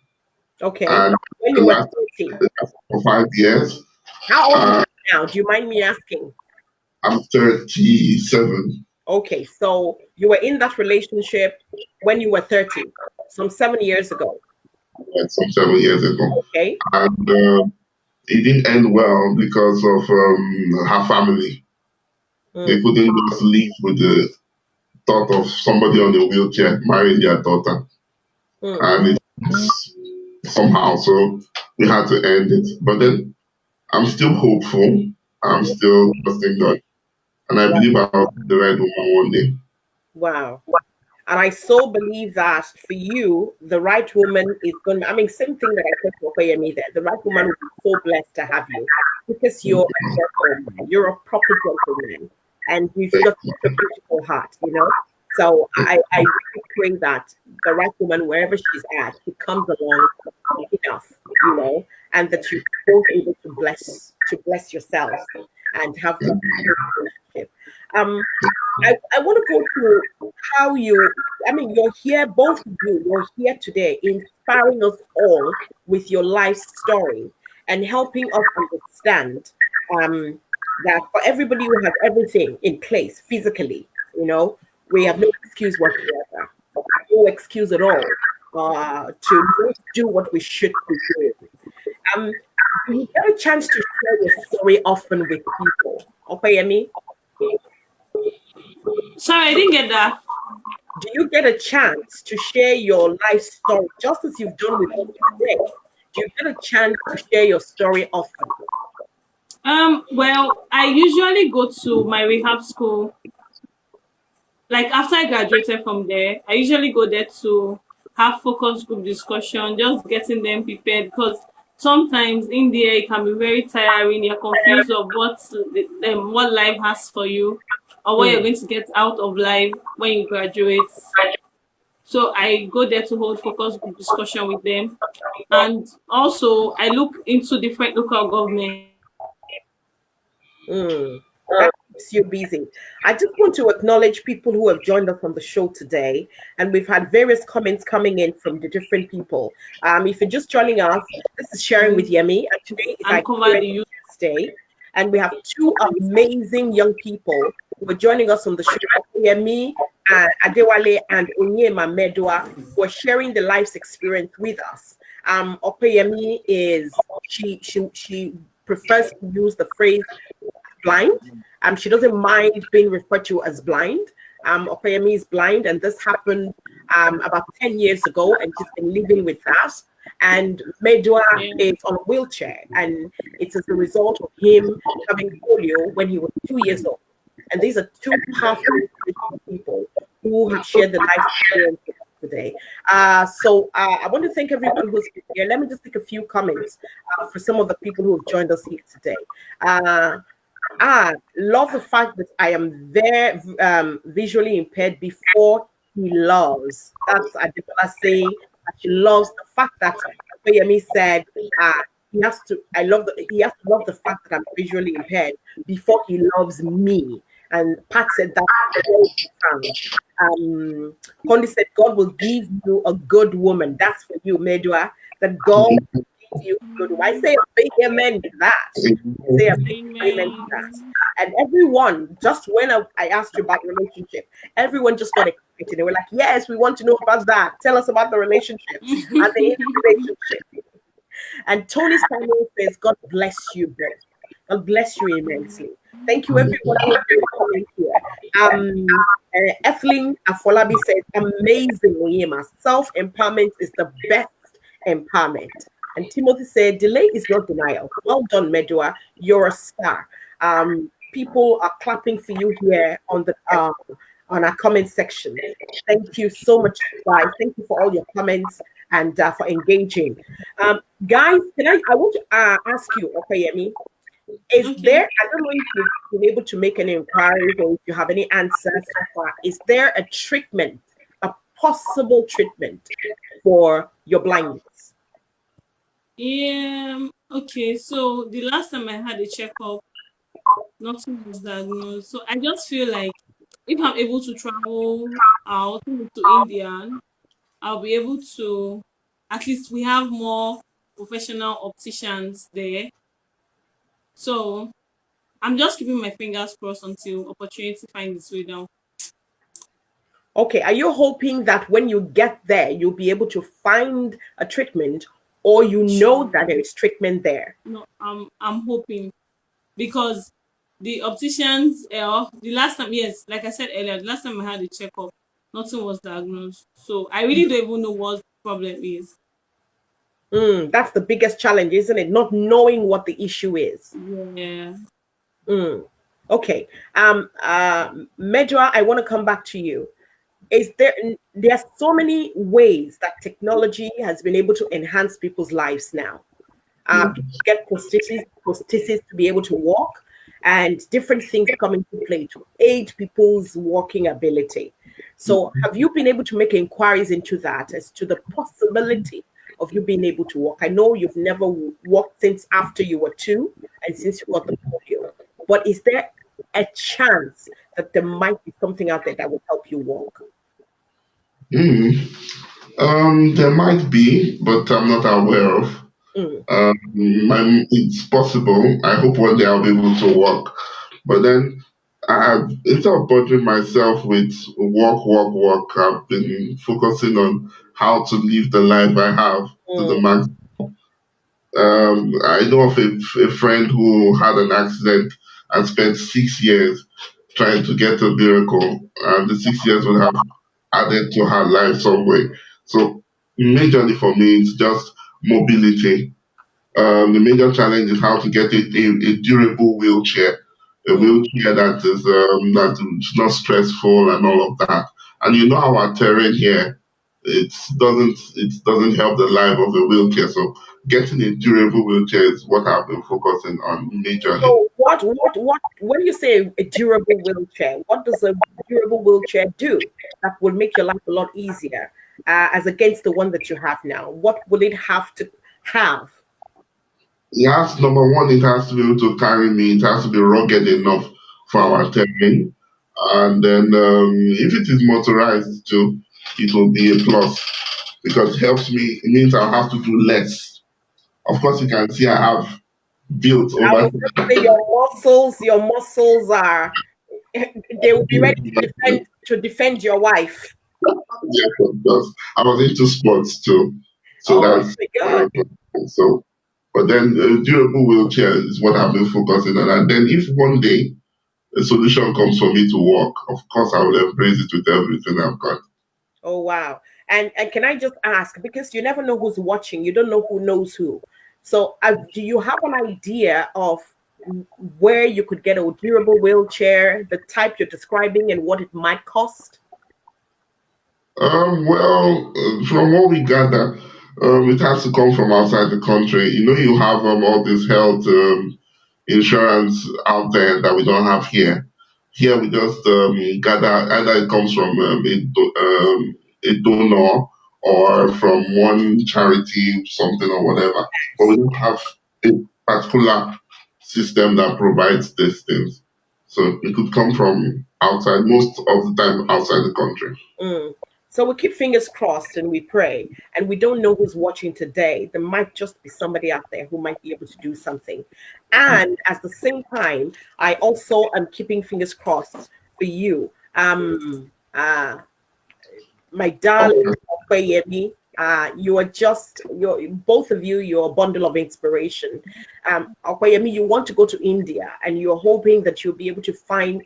Okay. And When you were 30. for 5 years. How old are you now? Do you mind me asking? I'm 37. Okay, so you were in that relationship when you were 30, some 7 years ago. Some 7 years ago. Okay. And it didn't end well because of her family. They Mm, couldn't just live with the thought of somebody on a wheelchair marrying their daughter. mm. And it's somehow, so we had to end it. But then I'm still hopeful. I'm still trusting God. And I believe I'll be the right woman one day. Wow. And I so believe that for you, the right woman is going to, I mean, same thing that I said to Opeyemi there. The right woman will be so blessed to have you because you're a gentleman. You're a proper gentleman. And you've got such a beautiful heart, you know? So I really pray that the right woman, wherever she's at, she comes along enough, you know, and that you're both able to bless yourselves and have a good relationship. Um, I want to go through how I mean, you're here, both of you, you're here today inspiring us all with your life story and helping us understand that for everybody who has everything in place physically, you know, we have no excuse whatsoever, no excuse at all to not do what we should be doing. Um, you get a chance to share your story often with people. Okay, Sorry, I didn't get that. do you get a chance to share your life story just as you've done with us today? Do you get a chance to share your story often? Well, I usually go to my rehab school. Like after I graduated from there, I usually go there to have focus group discussion, just getting them prepared because sometimes in there it can be very tiring. You're confused of what life has for you or what you're Mm, going to get out of life when you graduate. So I go there to hold focus group discussion with them. And also I look into different local government. mm. That keeps you busy. I just want to acknowledge people who have joined us on the show today, and we've had various comments coming in from the different people. If you're just joining us, this is Sharing with Yemi, and today is our And cover the experience youth. Tuesday, and we have two amazing young people who are joining us on the show, Yemi Adewale and Onyema Medua, who are sharing the life's experience with us. Opeyemi is she prefers to use the phrase blind. She doesn't mind being referred to as blind. Opeyemi is blind, and this happened about 10 years ago, and she's been living with that. And Medua Yeah. is on a wheelchair, and it's as a result of him having polio when he was 2 years old. And these are two powerful people who have shared the life experience with us today. So I want to thank everyone who's been here. Let me just take a few comments for some of the people who have joined us here today. Love the fact that I am very visually impaired before he loves. That's Adibola saying that she loves the fact that Yemi said he has to. He has to love the fact that I'm visually impaired before he loves me. And Pat said that very profound. Condi said God will give you a good woman. That's for you, Medua. That God will give you a good woman. I say a big amen to that. I say a big amen to that. Amen. And everyone, just when I asked you about relationship, everyone just got excited. They were like, yes, we want to know about that. Tell us about the relationships and the in relationship. And Tony Samuel says, God bless you both. God bless you immensely. Thank you, everyone who has been coming here. Etheling Afolabi says, amazing, Onyema. Self-empowerment is the best empowerment. And Timothy said, delay is not denial. Well done, Medua. You're a star. People are clapping for you here on our comment section. Thank you so much, guys. Thank you for all your comments and for engaging. Guys, I want to ask you, Opeyemi, is Okay. there, I don't know if you've been able to make any inquiries or if you have any answers so far, is there a treatment, a possible treatment for your blindness? Yeah. Okay. So the last time I had a checkup, nothing was diagnosed. So I just feel like if I'm able to travel out to India, I'll be able to. At least we have more professional opticians there. So I'm just keeping my fingers crossed until opportunity finds its way down. Okay, are you hoping that when you get there, you'll be able to find a treatment, or you know that there is treatment there? No, I'm hoping, because the opticians, the last time, yes, like I said earlier, the last time I had a checkup, nothing was diagnosed. So I really don't even know what the problem is. That's the biggest challenge, isn't it? Not knowing what the issue is. Yeah. Okay. Medua, I want to come back to you. There are so many ways that technology has been able to enhance people's lives now. People get prostheses to be able to walk, and different things come into play to aid people's walking ability. So, have you been able to make inquiries into that as to the possibility of you being able to walk? I know you've never walked since after you were 2 and since you got the polio, but is there a chance that there might be something out there that will help you walk? There might be, but I'm not aware of. It's possible. I hope one day I'll be able to walk. But then, instead of bothering myself with walk, I've been focusing on how to live the life I have to the max. I know of a friend who had an accident and spent 6 years trying to get a miracle, and the 6 years would have added to her life some way. So, majorly for me, it's just mobility. The major challenge is how to get a durable wheelchair, a wheelchair that is not stressful and all of that. And you know our terrain here, it doesn't help the life of a wheelchair. So getting a durable wheelchair is what I've been focusing on majorly. So, when you say a durable wheelchair, what does a durable wheelchair do that will make your life a lot easier, as against the one that you have now? What will it have to have? Number one, it has to be able to carry me. It has to be rugged enough for our terrain. And then if it is motorized too, it will be a plus because it helps me. It means I'll have to do less. Of course, you can see I have built I over. was going to say your muscles are, they will be ready to defend your wife. Yes, of course. I was into sports too, so Oh that's my God. so. But then durable wheelchair is what I've been focusing on. And then if one day a solution comes for me to walk, of course I will embrace it with everything I've got. Oh wow. And can I just ask, because you never know who's watching, you don't know who knows who. So do you have an idea of where you could get a durable wheelchair, the type you're describing, and what it might cost? From what we gather, it has to come from outside the country. You know, you have all this health insurance out there that we don't have here. Here we just gather either it comes from a donor or from one charity, something or whatever. But we don't have a particular system that provides these things. So it could come from outside, most of the time outside the country. So we keep fingers crossed and we pray. And we don't know who's watching today. There might just be somebody out there who might be able to do something. And at the same time, I also am keeping fingers crossed for you. My darling Opeyemi, you're both of you, you're a bundle of inspiration. Opeyemi, you want to go to India and you're hoping that you'll be able to find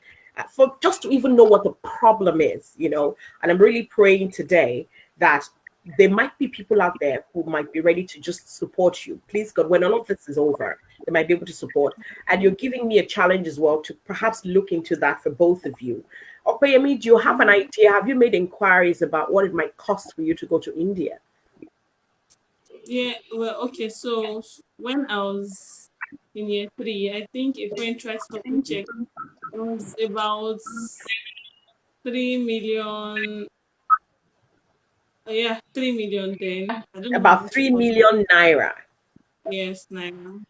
for just to even know what the problem is, and I'm really praying today that there might be people out there who might be ready to just support you. Please God, when all of this is over, they might be able to support. And you're giving me a challenge as well to perhaps look into that for both of you. Opeyemi, do you have an idea? Have you made inquiries about what it might cost for you to go to India? Yeah, well, okay, so when I was in year 3, I think a friend tried to help me check. It was about 3 million. 3 million then. I don't know About 3 million naira. Yes, naira.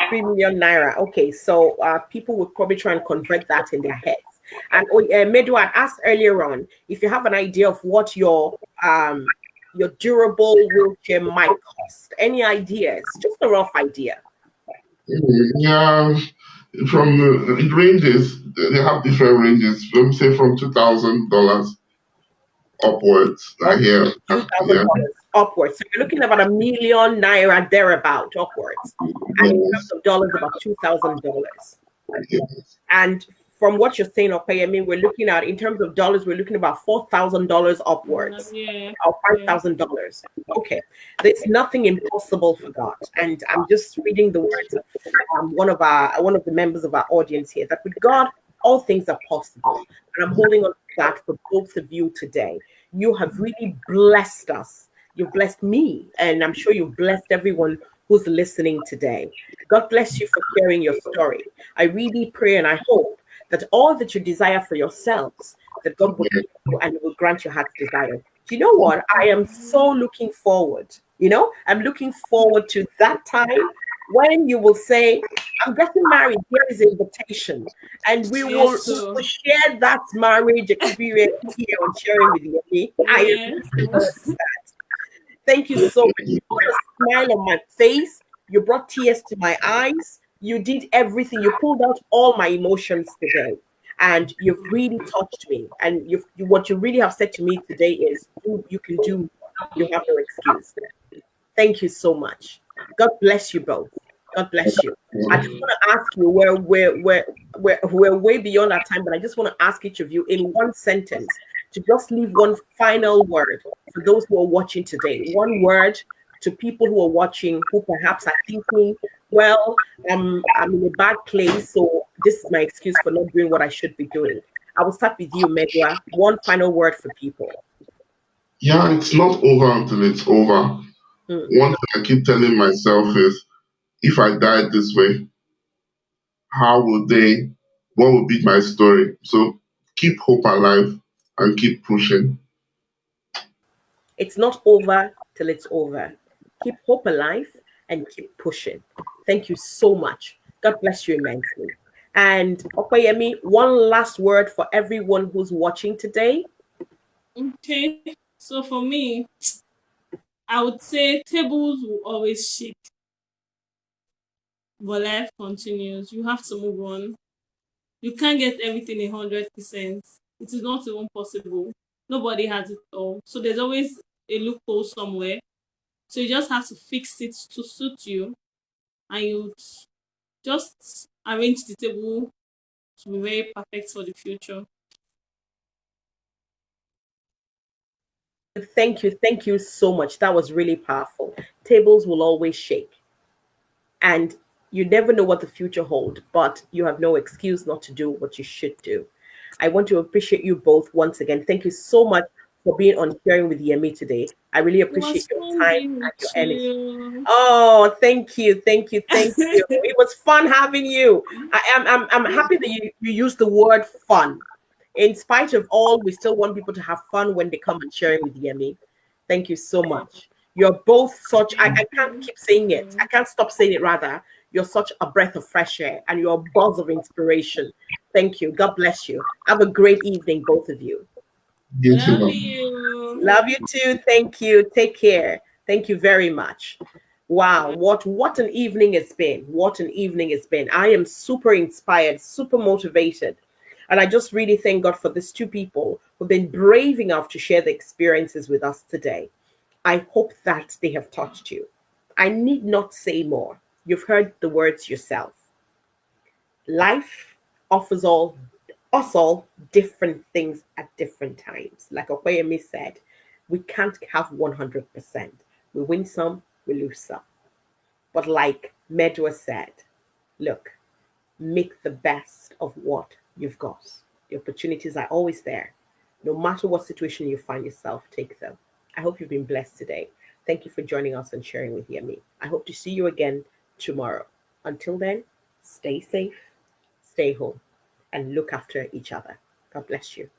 3 million naira. Okay, so people would probably try and convert that in their heads. And Medua, I asked earlier on if you have an idea of what your durable wheelchair might cost. Any ideas? Just a rough idea. Yeah, it ranges. They have different ranges. Let me say from $2,000 upwards. I hear. Yeah. $2,000 upwards. So you're looking at about ₦1,000,000 thereabout upwards. And in terms Yes. of dollars, about $2,000. Yes. And from what you're saying, Opeyemi, we're looking at, in terms of dollars, we're looking at about $4,000 upwards, Yeah. or $5,000. Okay, there's nothing impossible for God. And I'm just reading the words of one of the members of our audience here, that with God, all things are possible. And I'm holding on to that for both of you today. You have really blessed us. You've blessed me, and I'm sure you've blessed everyone who's listening today. God bless you for sharing your story. I really pray and I hope that all that you desire for yourselves, that God will give you and will grant your heart's desire. Do you know what? I am so looking forward. I'm looking forward to that time when you will say, I'm getting married. Here is an invitation. And we will share that marriage experience here on Sharing with you. I am looking forward to that. Thank you so much. You put a smile on my face. You brought tears to my eyes. You did everything. You pulled out all my emotions today. And you've really touched me. And what you really have said to me today is, you can do more. You have no excuse. Thank you so much. God bless you both. God bless you. I just want to ask you, we're way beyond our time, but I just want to ask each of you in one sentence to just leave one final word for those who are watching today. One word to people who are watching, who perhaps are thinking, well, I'm in a bad place, so this is my excuse for not doing what I should be doing. I will start with you, Medua. One final word for people. Yeah, it's not over until it's over. One thing I keep telling myself is, if I died this way, what would be my story? So keep hope alive and keep pushing. It's not over till it's over. Keep hope alive and keep pushing. Thank you so much. God bless you immensely. And Opeyemi, one last word for everyone who's watching today. Okay. So for me, I would say tables will always shake, but life continues. You have to move on. You can't get everything 100%. It is not even possible. Nobody has it all. So there's always a loophole somewhere. So you just have to fix it to suit you, and you just arrange the table to be very perfect for the future. Thank you. Thank you so much. That was really powerful. Tables will always shake. And you never know what the future holds, but you have no excuse not to do what you should do. I want to appreciate you both once again. Thank you so much for being on Sharing with Yemi today. I really appreciate your time and your energy. Oh, thank you, thank you, thank you. It was fun having you. I'm happy that you used the word fun. In spite of all, we still want people to have fun when they come and Sharing with Yemi. Thank you so much. You're both such, I can't keep saying it. I can't stop saying it rather. You're such a breath of fresh air and you're a buzz of inspiration. Thank you. God bless you. Have a great evening, both of you. Love you. Love you too. Thank you. Take care. Thank you very much. Wow, what an evening it's been. What an evening it's been. I am super inspired, super motivated. And I just really thank God for these two people who've been brave enough to share the experiences with us today. I hope that they have touched you. I need not say more. You've heard the words yourself. Life offers us all different things at different times. Like Opeyemi said, we can't have 100%. We win some, we lose some. But like Medua said, look, make the best of what you've got. The opportunities are always there. No matter what situation you find yourself, take them. I hope you've been blessed today. Thank you for joining us and Sharing with Yemi. I hope to see you again tomorrow. Until then, stay safe, stay home, and look after each other. God bless you.